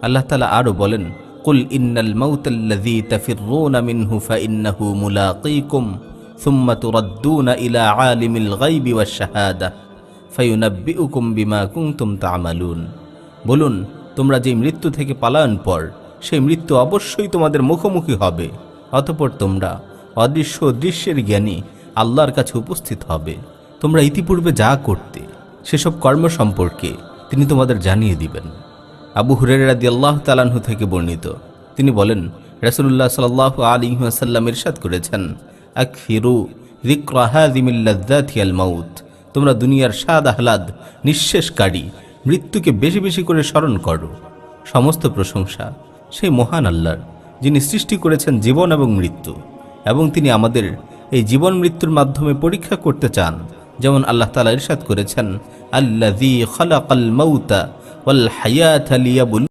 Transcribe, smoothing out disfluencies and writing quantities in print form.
আল্লাহ তাআলা আরও বলেন, কুল ইন্নাল মাউতাল্লাযী তাফিররুনা মিনহু ফাইন্নাহু মুলাকীকুম সুম্মা তুরাদ্দুনা ইলা আলিমিল গায়বি ওয়াশ শাহাদাহ ফায়ুনাব্বিউকুম বিমা কুনতুম তা'মালুন। বলুন, তোমরা যে মৃত্যু থেকে পালায়ন পর সেই মৃত্যু অবশ্যই তোমাদের মুখোমুখি হবে, অতঃপর তোমরা অদৃশ্য দৃশ্যের জ্ঞানী আল্লাহর কাছে উপস্থিত হবে। তোমরা ইতিপূর্বে যা করতে সেসব কর্ম সম্পর্কে তিনি তোমাদের জানিয়ে দিবেন। আবু হুরায়রা রাদিয়াল্লাহু তাআলা আনহু থেকে বর্ণিত, তিনি বলেন, রাসূলুল্লাহ সাল্লাল্লাহু আলাইহি ওয়াসাল্লাম ইরশাদ করেছেন, আকফিরু যিকরা হাযিমিল লাযযাতিল মাউত। তোমরা দুনিয়ার স্বাদ আহ্লাদ নিঃশেষকারী মৃত্যুকে বেশি বেশি করে স্মরণ করো। সমস্ত প্রশংসা সেই মহান আল্লাহর, যিনি সৃষ্টি করেছেন জীবন এবং মৃত্যু, এবং তিনি আমাদের এই জীবন মৃত্যুর মাধ্যমে পরীক্ষা করতে চান। যেমন আল্লাহ তাআলা ইরশাদ করেছেন, আল্লাযী খালাকাল মাউতা ওয়াল হায়াতা লিয়াবলুয়াকুম